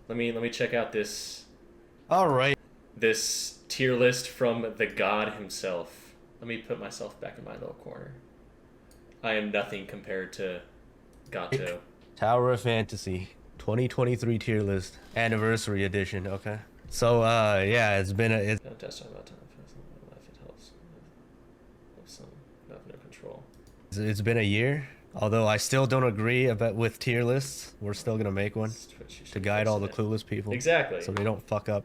Let me check out this All right. this tier list from the god himself. Let me put myself back in my little corner. I am nothing compared to Gato. Tower of Fantasy 2023 tier list anniversary edition. Okay. So yeah, Don't test on about time. Life it helps. Have some have no control. it's been a year. Although I still don't agree about with tier lists, we're still gonna make one to guide all the clueless people. Exactly. So they don't fuck up.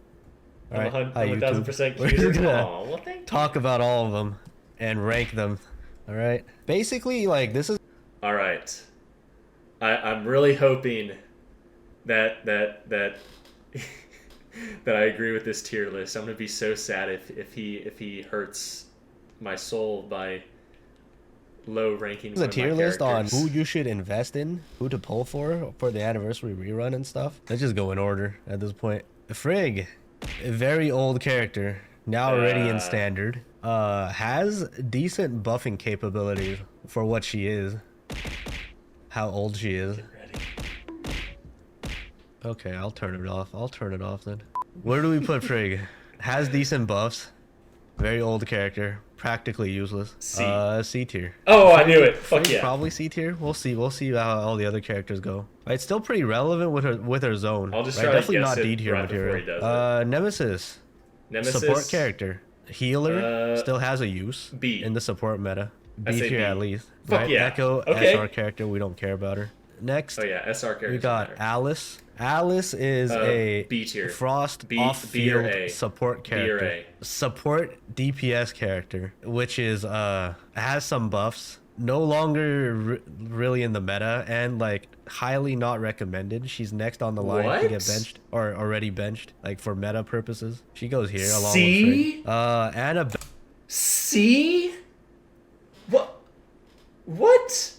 All I'm right. Hi, I'm YouTube. 1,000% We're just cuter. gonna Aw, well, thank you. talk about all of them and rank them. All right. Basically, like this is. All right. I'm really hoping that that I agree with this tier list. I'm gonna be so sad if he hurts my soul by low ranking one A of my tier list on characters. who you should invest in, who to pull for the anniversary rerun and stuff. Let's just go in order at this point. Frigg, a very old character, now already in standard. Has decent buffing capabilities for what she is. How old she is. Get ready. Okay, I'll turn it off. I'll turn it off then. Where do we put Frigg? Has decent buffs. Very old character. Practically useless. C tier. Oh, I knew it. Fuck yeah. Probably C tier. We'll see. We'll see how all the other characters go. Right, still pretty relevant with her zone. I'll just right? try to Definitely guess not it D tier right before he material. does Nemesis. Nemesis. Support character. Healer still has a use B. in the support meta. I B say tier B. at least. Fuck right? yeah. Echo Okay. SR character. We don't care about her. Next, Oh yeah, SR characters. we got matter. Alice. Alice is a B tier. Frost B or off-field A. support B or character. A. Support DPS character, which is has some buffs. No longer really in the meta and like highly not recommended. She's next on the line to get What? benched or already benched, like for meta purposes. She goes here along C? with Frigg. Anna. C? What? What?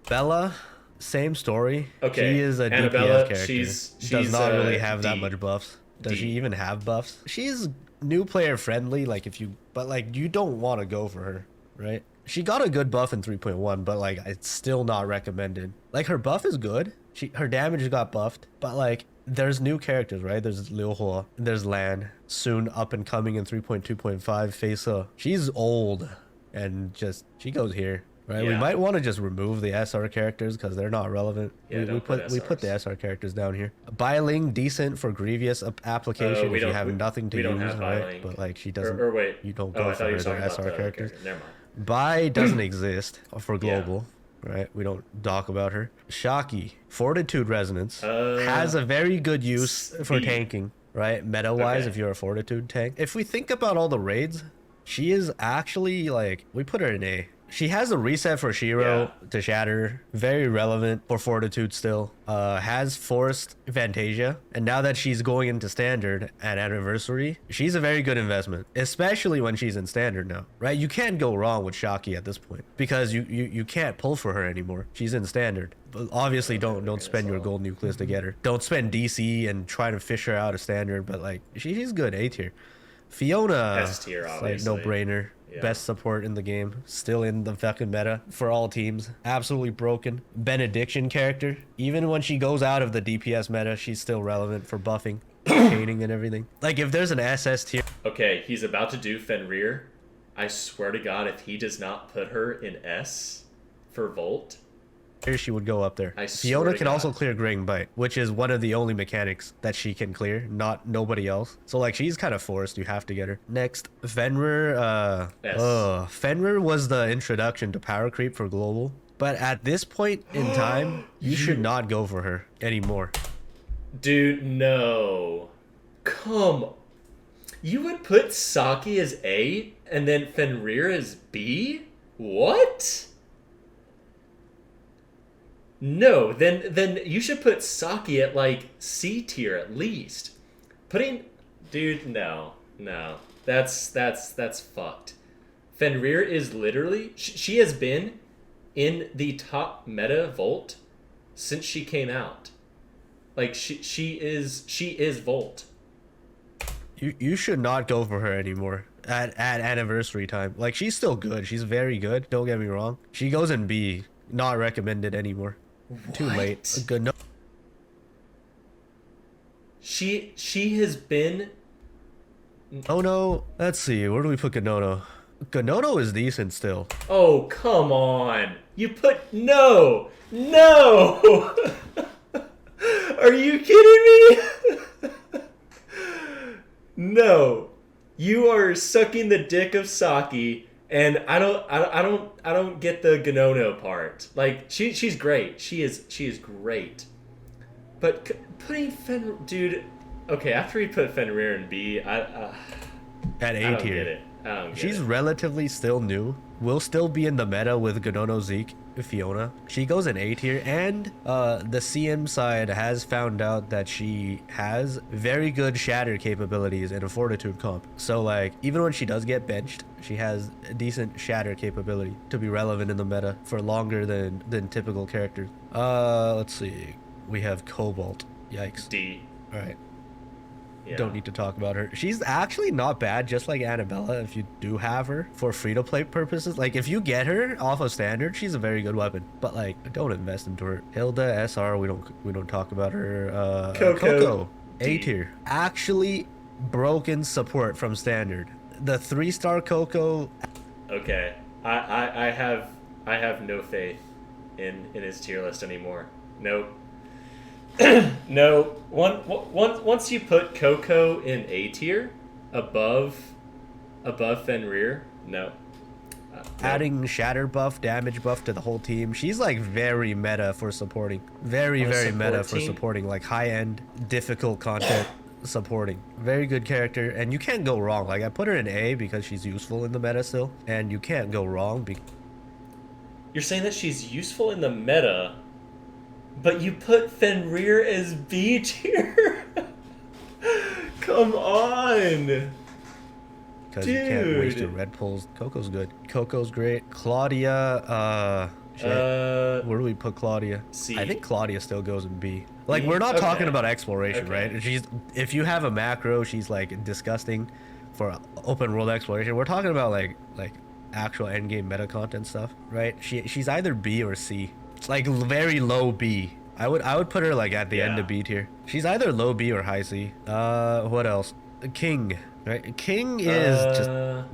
Bella, same story. Okay, She is a Annabella, DPS character. she's Does not really a have that D. much buffs. Does D. she even have buffs? She's new player friendly, like but like you don't want to go for her, right? She got a good buff in 3.1, but like it's still not recommended. Like her buff is good. Her damage got buffed, but like there's new characters, right? There's Liu Hua, there's Lan, soon up and coming in 3.2.5 Faisa. She's old and just she goes here. Right, we Yeah. might want to just remove the SR characters because they're not relevant. Yeah, we don't put put we put the SRs. SR characters down here. Biling decent for grievous application we if you don't- have nothing to we don't use, have right? Biling. But like she doesn't. Or wait. You don't Oh, go I for thought you her. were They're talking about SR the other characters. character. Never mind. Bai doesn't exist for global, right? We don't talk about her. Shaki, Fortitude Resonance, has a very good use for B. tanking, right? Meta-wise, Okay. if you're a Fortitude tank. If we think about all the raids, she is actually like, we put her in A. She has a reset for Shiro to shatter. Very relevant for Fortitude still. Has forced Fantasia. And now that she's going into standard at anniversary, she's a very good investment. Especially when she's in standard now. Right? You can't go wrong with Shaki at this point. Because you can't pull for her anymore. She's in standard. But obviously don't spend your gold nucleus to get her. Don't spend DC and try to fish her out of standard. But like she's good A tier. Fiona, S tier, like obviously. no brainer. Yeah. Best support in the game. Still in the fucking meta for all teams. Absolutely broken. Benediction character. Even when she goes out of the DPS meta, she's still relevant for buffing, chaining, and everything. Like if there's an SS tier. Okay, he's about to do Fenrir. I swear to God, if he does not put her in S for Volt, She would go up there. I swear Fiona to can God. also clear Graying Bite, which is one of the only mechanics that she can clear, not nobody else. So like she's kind of forced. You have to get her. Next, Fenrir. S. Fenrir was the introduction to power creep for global, but at this point in time, you should not go for her anymore. dude, no. Come. You would put Saki as A and then Fenrir as B? What? No, then you should put Saki at like C tier at least. Dude, no. That's fucked. Fenrir is literally she has been in the top meta Volt since she came out. Like she is Volt. You should not go for her anymore at anniversary time. Like she's still good. She's very good. Don't get me wrong. She goes in B. Not recommended anymore. Too late. What? Good. No. She has been. Oh no, let's see. Where do we put Ganono? Ganono is decent still. Oh, come on. You put no. No. Are you kidding me? No. You are sucking the dick of Saki, and I don't get the Ganono part. Like she's great. She is great. But putting dude, okay, after he put Fenrir in B, At I A don't get tier. it. I don't get She's it. relatively still new. Will still be in the meta with Ganono Zeke, Fiona. She goes in A tier, and the CM side has found out that she has very good shatter capabilities in a fortitude comp. So like, even when she does get benched, she has a decent shatter capability to be relevant in the meta for longer than typical characters. Let's see. We have Cobalt. Yikes. D. All right. Yeah. Don't need to talk about her. She's actually not bad, just like Annabella, if you do have her for free-to-play purposes. Like, if you get her off of standard, she's a very good weapon. But, like, don't invest into her. Hilda, SR, we don't talk about her. Coco, A tier. Actually broken support from standard. The 3-star Coco. Okay. I have no faith in his tier list anymore. Nope. No. Once you put Coco in A tier, above Fenrir, no. No. Adding shatter buff, damage buff to the whole team. She's like very meta for supporting. Very meta for supporting, like high-end, difficult content supporting. Very good character, and you can't go wrong. Like I put her in A because she's useful in the meta still, and you can't go wrong. You're saying that she's useful in the meta, but you put Fenrir as B tier? Come on! Because you can't waste your red pulls. Coco's good. Coco's great. Claudia, shit. Where do we put Claudia? C. I think Claudia still goes in B. Like, we're not talking about exploration, right? If you have a macro, she's like disgusting for open world exploration. We're talking about like actual endgame meta content stuff, right? She's either B or C. It's like very low B. I would put her like at the end of B tier. She's either low B or high C. What else? King. Right, King is just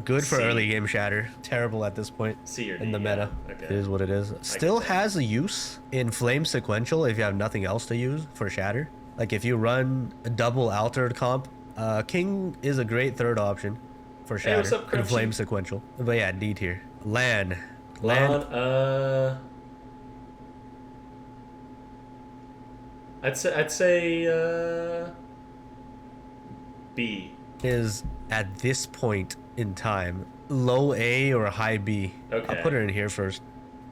good for early game shatter. Terrible at this point in the meta. Okay. It is what it is. Still has a use in flame sequential if you have nothing else to use for shatter. Like if you run a double altered comp, King is a great third option for shatter and flame sequential. But yeah, D tier. Lan. I'd say B. Is at this point in time low A or high B. Okay. I'll put her in here first.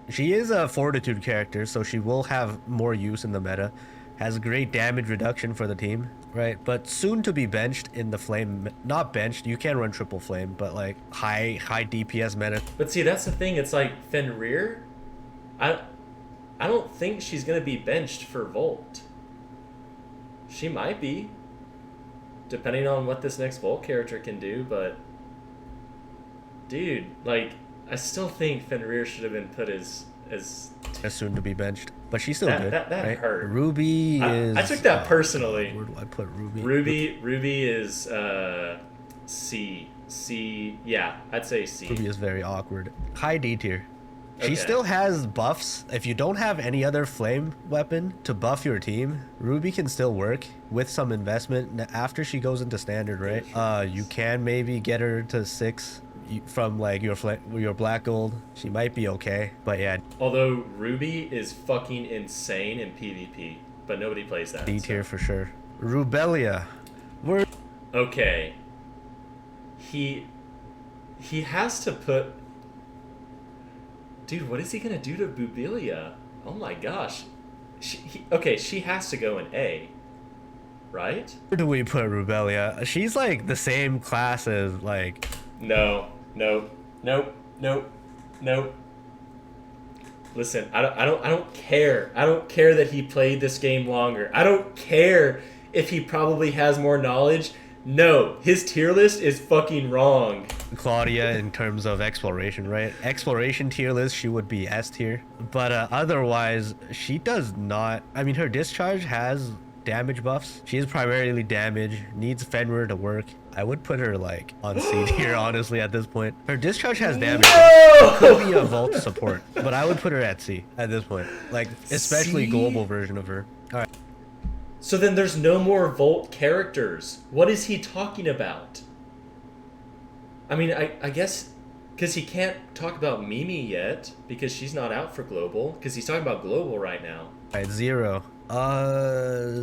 She is a fortitude character, so she will have more use in the meta. Has great damage reduction for the team, right? But soon to be benched in the flame. Not benched, you can run triple flame, but like high DPS meta. But see, that's the thing. It's like Fenrir. I don't think she's gonna be benched for Volt. She might be, depending on what this next Volt character can do, but dude, like I still think Fenrir should have been put as soon to be benched, but she's still good. That right? Hurt. Ruby is. I took that personally. Where do I put Ruby? Ruby is C. Yeah, I'd say C. Ruby is very awkward. High D tier. She Okay. still has buffs. If you don't have any other flame weapon to buff your team, Ruby can still work with some investment. After she goes into standard, right? You can maybe get her to 6 from like your black gold. She might be okay, but yeah. Although Ruby is fucking insane in PvP, but nobody plays that. D tier for sure. Rubelia. Okay. He has to put. Dude, what is he gonna do to Bubilia? Oh my gosh. She has to go in A, right? Where do we put Rubelia? She's like the same class as like. No. Listen, I don't care. I don't care that he played this game longer. I don't care if he probably has more knowledge. No, his tier list is fucking wrong. Claudia in terms of exploration, right? Exploration tier list, she would be S tier. But otherwise, she does not. I mean, her discharge has damage buffs. She is primarily damage, needs Fenrir to work. I would put her like on C tier, honestly, at this point. Her discharge has damage. Could be a vault support, but I would put her at C at this point. Like, especially C? global version of her. All right. So then there's no more Volt characters. What is he talking about? I mean, I guess because he can't talk about Mimi yet because she's not out for global because he's talking about global right now. All right, 0.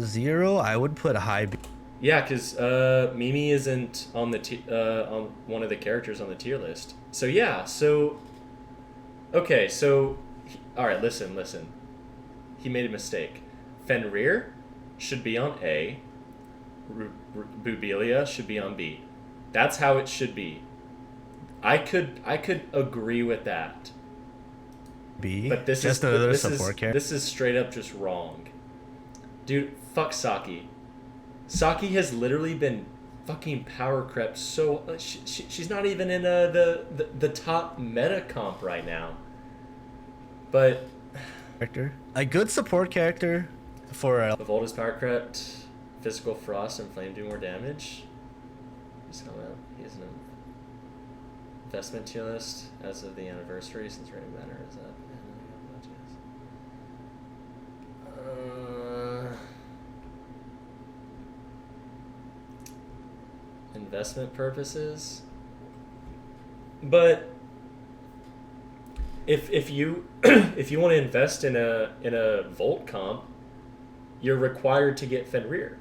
0, I would put high B. Yeah, because Mimi isn't on the on one of the characters on the tier list. So yeah, so okay, so all right, listen. He made a mistake. Fenrir should be on A. Bubelia should be on B. That's how it should be. I could agree with that. B. But this just is another support character. This is straight up just wrong. Dude, fuck Saki. Saki has literally been fucking power crept so she's not even in the top meta comp right now. But Character. A good support character for the Volt is power crept, physical frost and flame do more damage. He's an investment tier list as of the anniversary since rating matter is up. Investment purposes, but if you if you want to invest in a Volt comp, you're required to get Fenrir.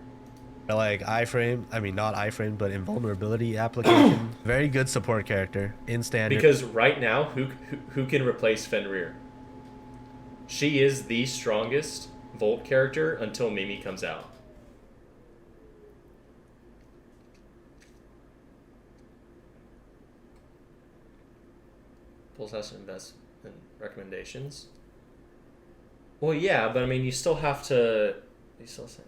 like iframe. I mean, not iframe, but invulnerability application. Very good support character in standard. Because right now, who can replace Fenrir? She is the strongest Volt character until Mimi comes out. Pulse has to invest in recommendations. Well, yeah, but I mean, you still have to. You still say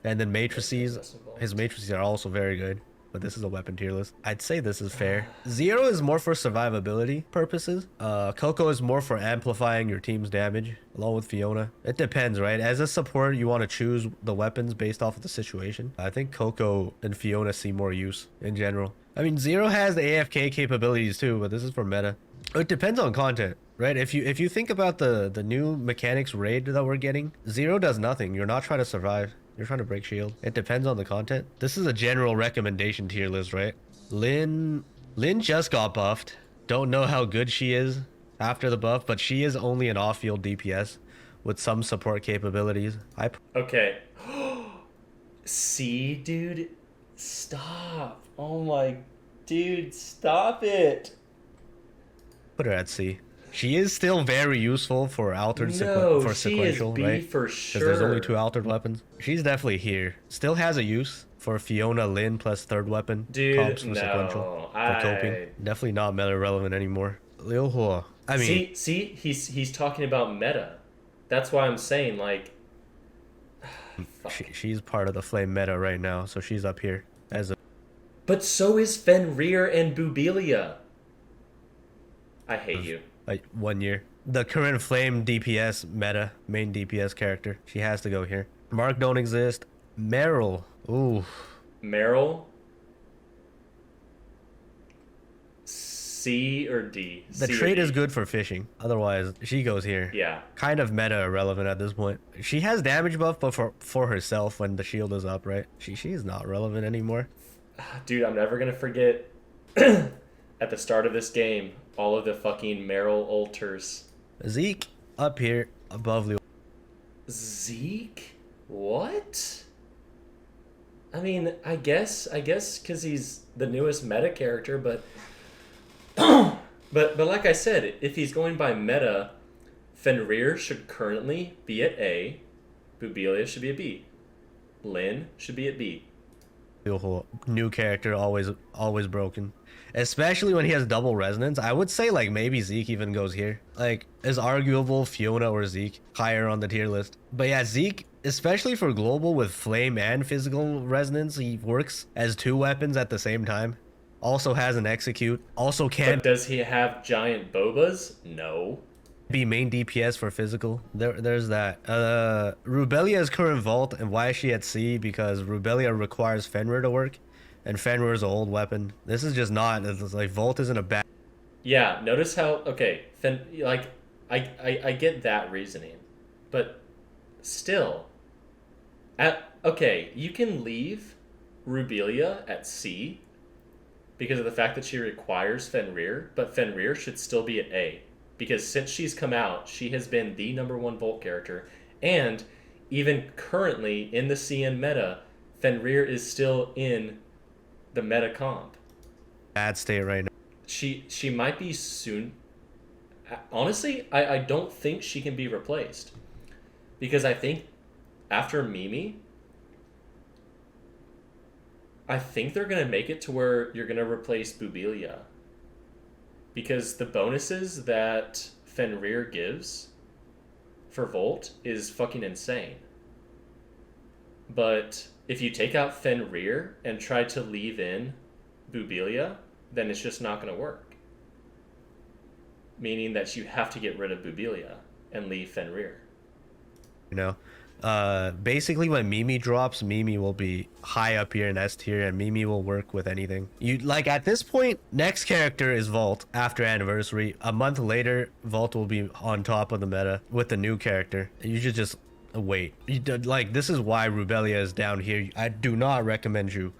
and then matrices. His matrices are also very good. But this is a weapon tier list. I'd say this is fair. 0 is more for survivability purposes. Coco is more for amplifying your team's damage, along with Fiona. It depends, right? As a support, you want to choose the weapons based off of the situation. I think Coco and Fiona see more use in general. I mean, 0 has the AFK capabilities too, but this is for meta. It depends on content, right? If you think about the new mechanics raid that we're getting, 0 does nothing. You're not trying to survive. You're trying to break shield. It depends on the content. This is a general recommendation tier list, right? Lynn just got buffed. Don't know how good she is after the buff, but she is only an off-field DPS with some support capabilities. Okay. See, dude? Stop. Oh my... Dude, stop it. Put her at C. She is still very useful for altered for sequential, B right? for sure. Because there's only 2 altered weapons. She's definitely here. Still has a use for Fiona, Lynn plus third weapon. Dude, comps for sequential. For coping. Definitely not meta relevant anymore. Liu Hua. I mean, see, he's talking about meta. That's why I'm saying like. she's part of the flame meta right now, so she's up here as a. But so is Fenrir and Bubelia. I hate you. Like 1 year. The current flame DPS meta, main DPS character. She has to go here. Mark don't exist. Meryl. Ooh. Meryl. C or D? The C trait is good for fishing. Otherwise, she goes here. Yeah. Kind of meta irrelevant at this point. She has damage buff, but for herself when the shield is up, right? She's not relevant anymore. Dude, I'm never gonna forget at the start of this game all of the fucking Meryl alters. Zeke up here above Leo. Zeke? What? I mean, I guess because he's the newest meta character, but but like I said, if he's going by meta, Fenrir should currently be at A, Bubelia should be at B, Lynn should be at B. New character, always broken. Especially when he has double resonance. I would say like maybe Zeke even goes here. Like, is arguable Fiona or Zeke higher on the tier list. But yeah, Zeke, especially for global with flame and physical resonance, he works as 2 weapons at the same time. Also has an execute. Also can. But does he have giant bobas? No. Be main DPS for physical. There's that. Rubelia's current vault, and why is she at C? Because Rubelia requires Fenrir to work, and Fenrir is an old weapon. This is just not. It's like vault isn't a bad. Yeah, notice how okay, like I get that reasoning, but still, okay, you can leave Rubelia at C because of the fact that she requires Fenrir, but Fenrir should still be at A because since she's come out, she has been the number one Volt character, and even currently in the CN meta, Fenrir is still in the meta comp. Bad state right now. She might be soon. Honestly, I don't think she can be replaced because I think after Mimi, I think they're gonna make it to where you're gonna replace Bubelia because the bonuses that Fenrir gives for Volt is fucking insane. But if you take out Fenrir and try to leave in Bubelia, then it's just not going to work. Meaning that you have to get rid of Bubelia and leave Fenrir. You know, basically when Mimi drops, Mimi will be high up here in S tier, and Mimi will work with anything. You like at this point, next character is Vault after Anniversary. A month later, Vault will be on top of the meta with the new character. You should just wait. Like this is why Rubelia is down here. I do not recommend you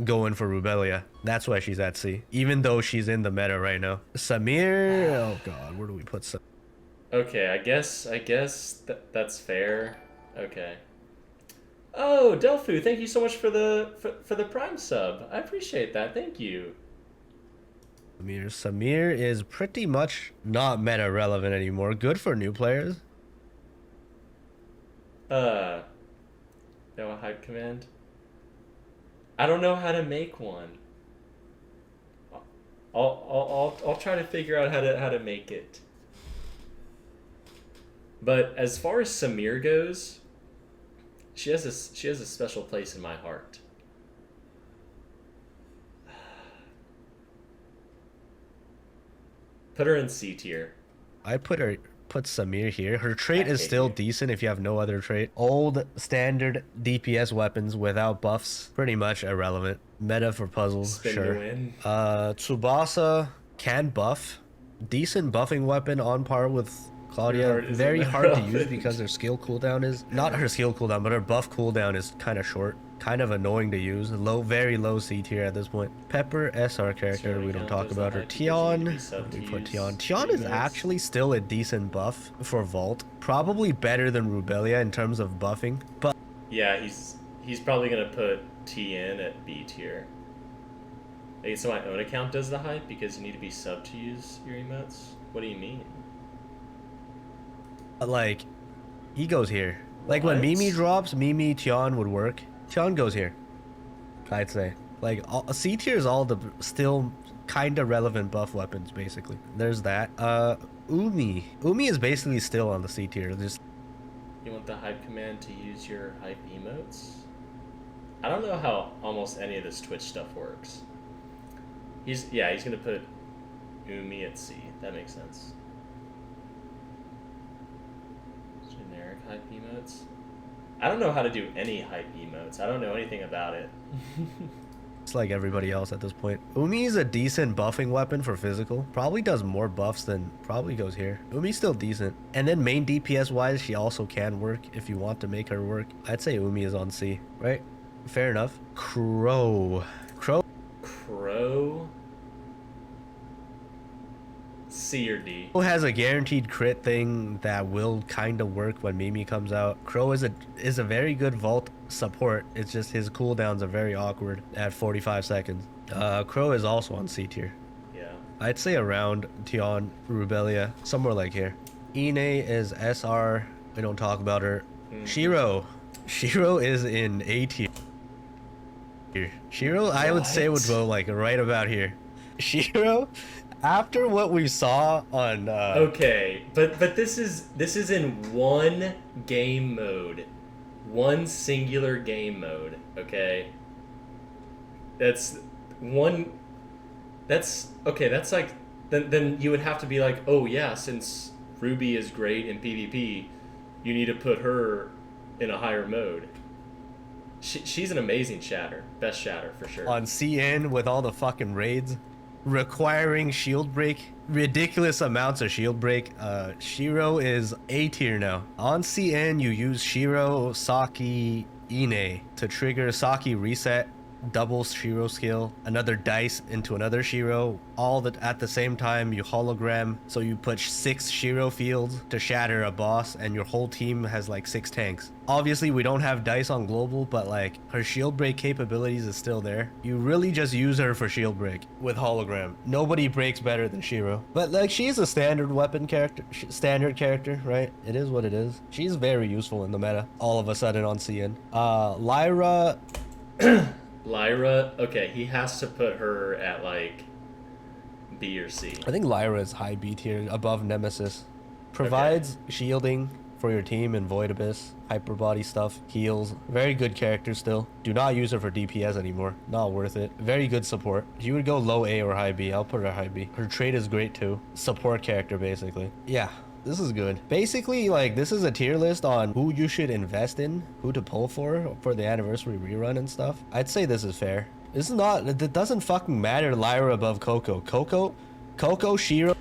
going for Rubelia. That's why she's at C, even though she's in the meta right now. Samir, oh god, where do we put Samir? Okay, I guess that's fair. Okay. Oh, Delfu, thank you so much for the Prime sub. I appreciate that. Thank you. Samir is pretty much not meta relevant anymore. Good for new players. No hype command. I don't know how to make one. I'll try to figure out how to make it. But as far as Samir goes, she has a special place in my heart. Put her in C tier. I put Samir here. Her trait is still decent if you have no other trait. Old standard DPS weapons without buffs, pretty much irrelevant. Meta for puzzles, sure. Tsubasa can buff. Decent buffing weapon on par with Claudia. Very hard to use because her skill cooldown is not her skill cooldown, but her buff cooldown is kind of short. Kind of annoying to use. Very low C tier at this point. Pepper, SR character, we don't talk about her. Tion, we put Tion. Tion is actually still a decent buff for Vault. Probably better than Rubelia in terms of buffing. But yeah, he's probably gonna put Tien at B tier. Hey, so my own account does the hype because you need to be sub to use your emotes? What do you mean? Like, he goes here. Like when Mimi drops, Mimi Tion would work. Tion goes here, I'd say. Like, C tier is all the still kind of relevant buff weapons, basically. There's that. Umi. Umi is basically still on the C tier. Just you want the hype command to use your hype emotes? I don't know how almost any of this Twitch stuff works. He's gonna put Umi at C. That makes sense. Generic hype emotes. I don't know how to do any hype emotes. I don't know anything about it. It's like everybody else at this point. Umi is a decent buffing weapon for physical. Probably does more buffs than probably goes here. Umi's still decent. And then main DPS wise, she also can work if you want to make her work. I'd say Umi is on C, right? Fair enough. Crow. C or D. Crow has a guaranteed crit thing that will kind of work when Mimi comes out. Crow is a very good vault support. It's just his cooldowns are very awkward at 45 seconds. Crow is also on C tier. Yeah. I'd say around Tion, Rubelia, somewhere like here. Ine is SR. We don't talk about her. Shiro. Shiro is in A tier. Shiro, I would say would go like right about here. Shiro, after what we saw on okay, but this is in one game mode, one singular game mode. Okay, that's okay. That's like then you would have to be like, oh yeah, since Ruby is great in PvP, you need to put her in a higher mode. She's an amazing shatter. Best shatter for sure. On CN with all the fucking raids requiring shield break, ridiculous amounts of shield break. Shiro is A tier now. On CN you use Shiro, Saki, Ine to trigger Saki reset, double Shiro skill, another dice into another Shiro, all that at the same time. You hologram, so you put 6 Shiro fields to shatter a boss, and your whole team has like 6 tanks. Obviously we don't have dice on global, but like her shield break capabilities is still there. You really just use her for shield break with hologram. Nobody breaks better than Shiro, but like she's a standard weapon character, standard character, right? It is what it is. She's very useful in the meta all of a sudden on CN. Lyra. Lyra, okay, he has to put her at like B or C. I think Lyra is high B tier, above Nemesis. Provides shielding for your team in Void Abyss, hyper body stuff, heals. Very good character still. Do not use her for DPS anymore. Not worth it. Very good support. You would go low A or high B. I'll put her high B. Her trait is great too. Support character basically. Yeah. This is good. Basically, like, this is a tier list on who you should invest in, who to pull for the anniversary rerun and stuff. I'd say this is fair. This is not, it doesn't fucking matter Lyra above Coco. Coco, Shiro.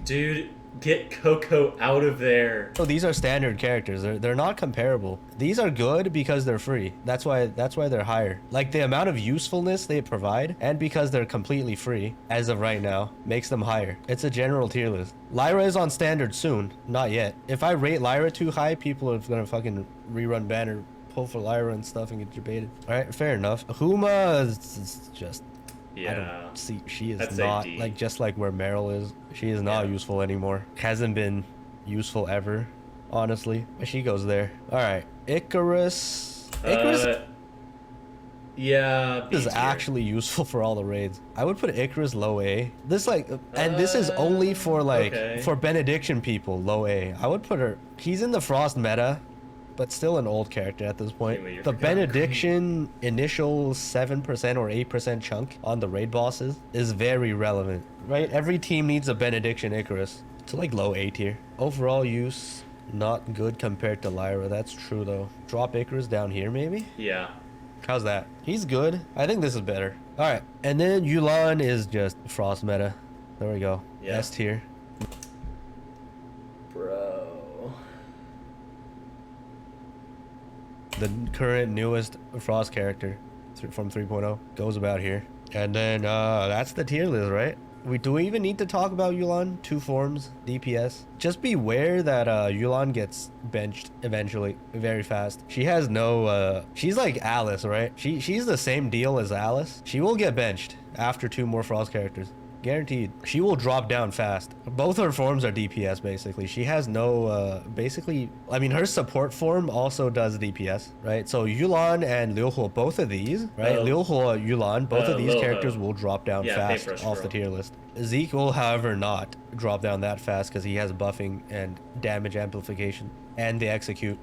Dude, get Coco out of there. Oh, these are standard characters. They're not comparable. These are good because they're free. That's why they're higher. Like the amount of usefulness they provide, and because they're completely free as of right now, makes them higher. It's a general tier list. Lyra is on standard soon. Not yet. If I rate Lyra too high, people are gonna fucking rerun banner, pull for Lyra and stuff and get debated. All right, fair enough. Huma is just. Yeah. I don't see. She is I'd not say D. like, just like where Meryl is. She is not useful anymore. Hasn't been useful ever, honestly. But she goes there. All right, Icarus. Yeah, B Is tier. actually useful for all the raids. I would put Icarus low A. This like, and this is only for like for benediction people. Low A. I would put her. He's in the Frost meta, but still an old character at this point. Wait, The benediction initial 7% or 8% chunk on the raid bosses is very relevant, right? Every team needs a benediction Icarus. It's like low A tier. Overall use, not good compared to Lyra. That's true though. Drop Icarus down here maybe? Yeah. How's that? He's good. I think this is better. All right. And then Yulan is just Frost meta. There we go. Yeah. S tier. Bro. The current newest Frost character from 3.0 goes about here. And then that's the tier list, right? Do we even need to talk about Yulan? 2 forms, DPS. Just beware that Yulan gets benched eventually, very fast. She has no, she's like Alice, right? She's the same deal as Alice. She will get benched after 2 more Frost characters. Guaranteed. She will drop down fast. Both her forms are DPS, basically. She has no, basically, I mean, her support form also does DPS, right? So Yulan and Liuho, both of these, right? Liuho, Yulan, both of these characters will drop down fast off the tier list. Zeke will, however, not drop down that fast because he has buffing and damage amplification and the execute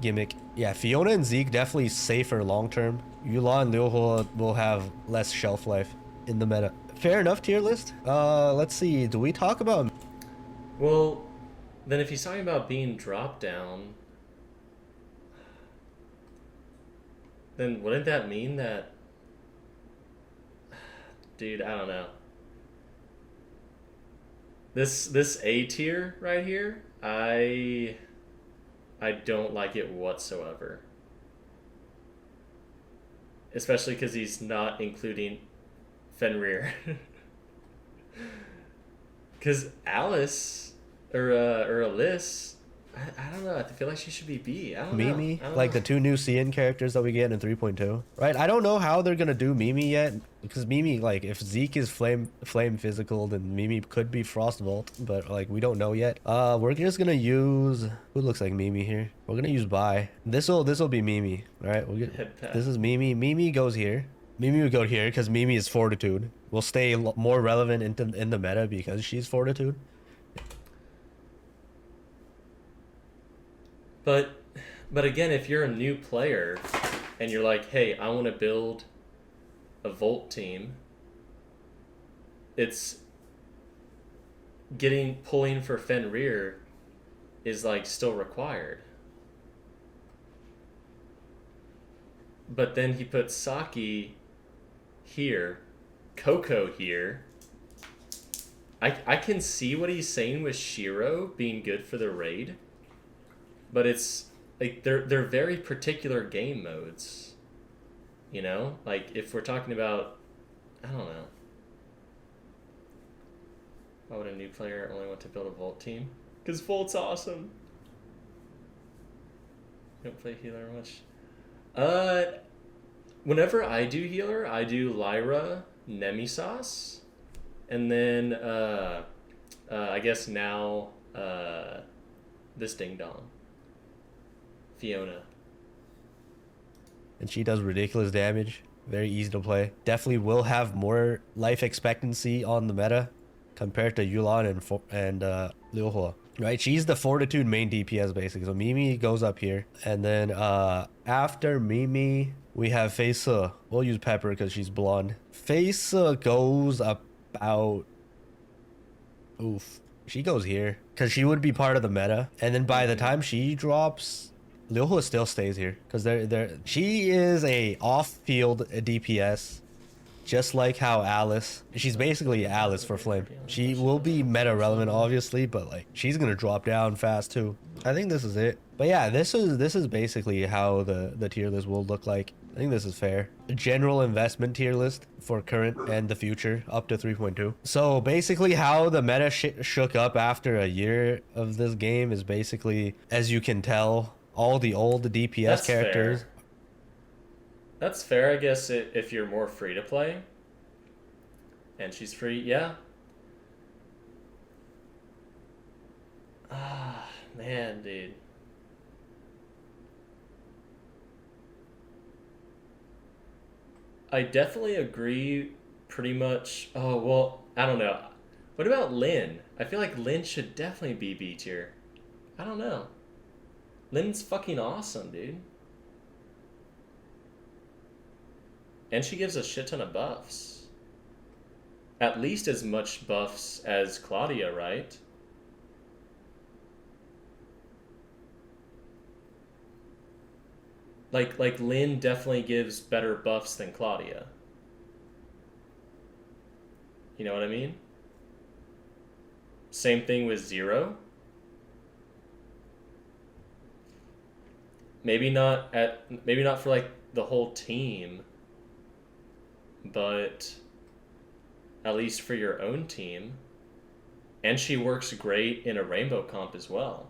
gimmick. Yeah, Fiona and Zeke definitely safer long term. Yulan and Liuho will have less shelf life in the meta. Fair enough tier list. Let's see. Do we talk about? Well, then if he's talking about being dropped down, then wouldn't that mean that? Dude, I don't know. This A tier right here, I don't like it whatsoever. Especially because he's not including Fenrir. Because Alice or Alice, I don't know. I feel like she should be B. I don't know. Mimi, like the 2 new CN characters that we get in 3.2, right? I don't know how they're gonna do Mimi yet, because Mimi, like, if Zeke is flame physical, then Mimi could be Frost Vault, but like we don't know yet. We're just gonna use who looks like Mimi here. We're gonna use Bai. This'll be Mimi, all right? This is Mimi. Mimi goes here. Mimi would go here because Mimi is Fortitude. Will stay more relevant in the meta because she's Fortitude. But again, if you're a new player and you're like, hey, I want to build a Volt team, it's pulling for Fenrir is like still required. But then he put Saki here, Coco here. I can see what he's saying with Shiro being good for the raid, but it's like they're very particular game modes. You know? Like if we're talking about, I don't know. Why would a new player only want to build a Volt team? Because Volt's awesome. You don't play healer much. Whenever I do healer, I do Lyra, Nemesis, and then I guess now this ding dong, Fiona. And she does ridiculous damage. Very easy to play. Definitely will have more life expectancy on the meta compared to Yulan and Liu Hua. Right, she's the Fortitude main DPS basically. So Mimi goes up here, and then after Mimi we have Fei Se. We'll use Pepper because she's blonde. Fei Se goes about, oof, she goes here because she would be part of the meta. And then by the time she drops, Liu Hua still stays here because she is a off-field DPS. Just like how Alice, she's basically Alice for Flame. She will be meta relevant, obviously, but like she's gonna drop down fast too. I think this is it. But yeah, this is basically how the tier list will look like. I think this is fair. General investment tier list for current and the future up to 3.2. So basically, how the meta shook up after a year of this game is basically, as you can tell, all the old DPS That's characters. Fair. That's fair, I guess, if you're more free to play. And she's free, yeah. Ah, man, dude. I definitely agree pretty much. Oh, well, I don't know. What about Lynn? I feel like Lynn should definitely be B tier. I don't know. Lynn's fucking awesome, dude. And she gives a shit ton of buffs. At least as much buffs as Claudia, right? Like Lynn definitely gives better buffs than Claudia. You know what I mean? Same thing with Zero. Maybe not for like the whole team, but at least for your own team. And she works great in a rainbow comp as well.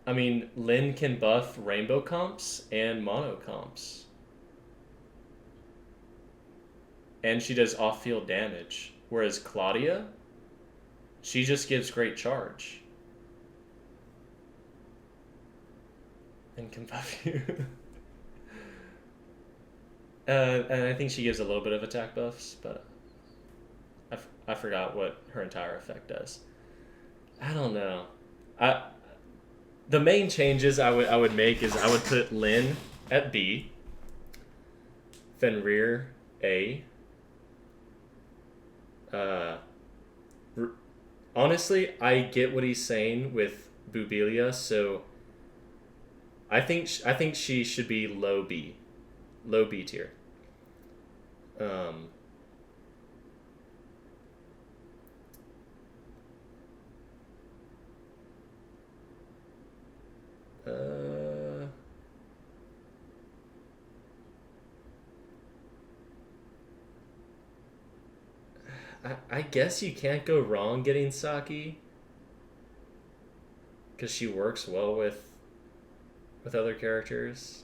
I mean, Lynn can buff rainbow comps and mono comps. And she does off-field damage. Whereas Claudia, she just gives great charge. And can buff you. And I think she gives a little bit of attack buffs, but I forgot what her entire effect does. I don't know. The main changes I would make is I would put Lynn at B, Fenrir A. Honestly, I get what he's saying with Bubilia, so I think she should be low B tier. I guess you can't go wrong getting Saki because she works well with other characters.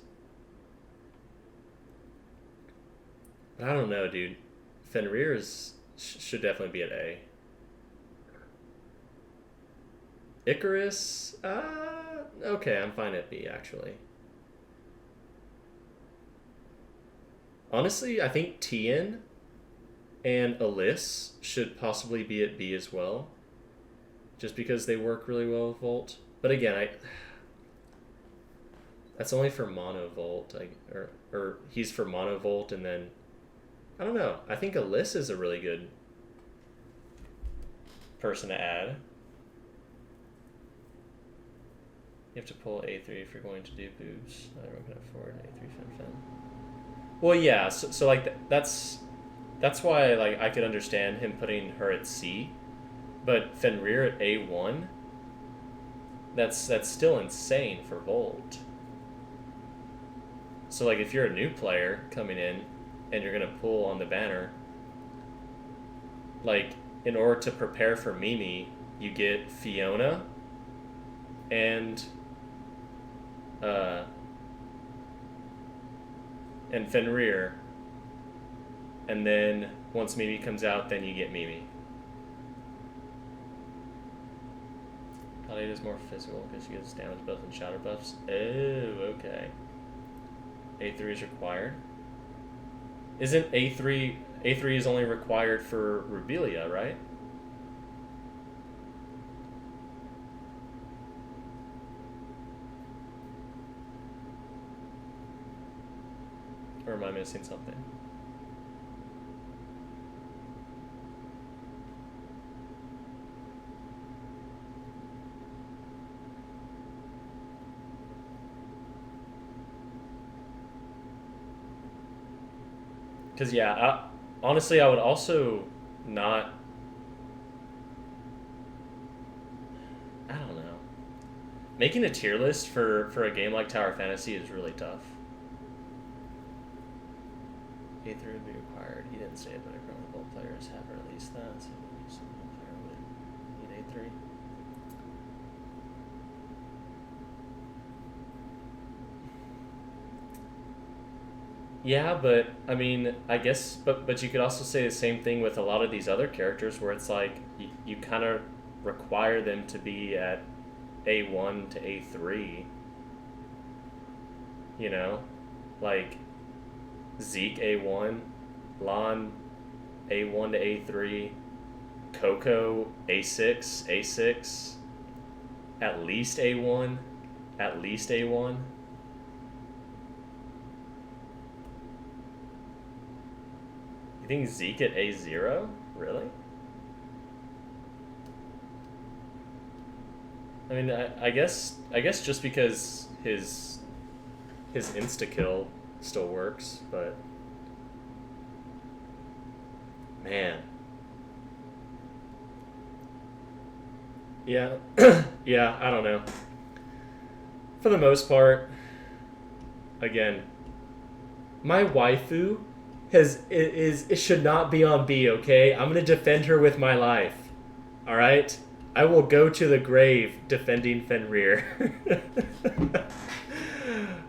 I don't know, dude. Fenrir should definitely be at A. Icarus, okay, I'm fine at B actually. Honestly, I think Tien and Alyss should possibly be at B as well, just because they work really well with Volt. But again, that's only for Mono Volt, or he's for Mono Volt, and then I don't know. I think Alyssa is a really good person to add. You have to pull A3 if you're going to do boobs. Not everyone can afford A3 Fen. Well, yeah. So like that's why like I could understand him putting her at C, but Fenrir at A1. That's still insane for Volt. So like if you're a new player coming in and you're gonna pull on the banner, like in order to prepare for Mimi, you get Fiona and Fenrir, and then once Mimi comes out, then you get Mimi. Paladin is more physical because she gets damage buffs and shatter buffs. Oh, okay. A3 is required. Isn't A3 is only required for Rubelia, right? Or am I missing something? Because, yeah, honestly, I would also not... I don't know. Making a tier list for a game like Tower Fantasy is really tough. A3 would be required. He didn't say it, but currently both players have at least that. So some player would need A3. Yeah, but I mean, I guess, but you could also say the same thing with a lot of these other characters, where it's like you kind of require them to be at A1 to A3. You know, like Zeke A1, Lon A1 to A3, Coco A6, at least A1, at least A1. You think Zeke at A0? Really? I mean, I guess just because his insta kill still works, but man, yeah, yeah, I don't know. For the most part, again, my waifu it should not be on B, okay? I'm gonna defend her with my life. Alright? I will go to the grave defending Fenrir.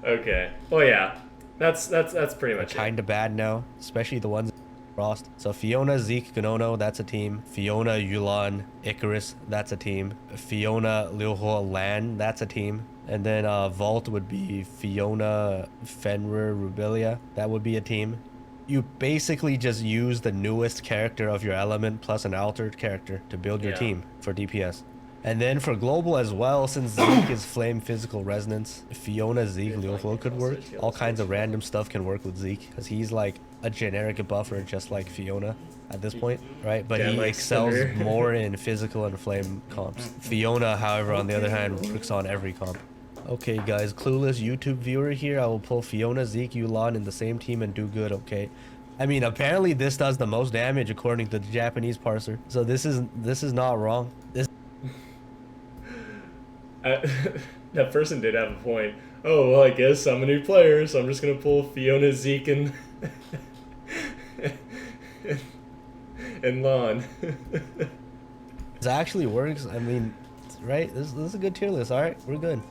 Okay. Oh yeah. That's pretty much it. Kinda bad now, especially the ones Frost. So Fiona, Zeke, Ganono, that's a team. Fiona, Yulan, Icarus, that's a team. Fiona, Liuho, Lan, that's a team. And then Vault would be Fiona, Fenrir, Rubelia. That would be a team. You basically just use the newest character of your element plus an altered character to build your team for DPS. And then for global as well, since Zeke is flame physical resonance, Fiona, Zeke, Liuho could work. All kinds of random stuff can work with Zeke because he's like a generic buffer just like Fiona at this point, right? But he excels more in physical and flame comps. Fiona, however, on the other hand, works on every comp. Okay, guys, clueless YouTube viewer here. I will pull Fiona, Zeke, Yulan in the same team and do good, okay? I mean, apparently this does the most damage according to the Japanese parser. So this is not wrong. That person did have a point. Oh, well, I guess I'm a new player, so I'm just going to pull Fiona, Zeke, and... and Lon. This actually works. I mean, right? This is a good tier list, alright? We're good.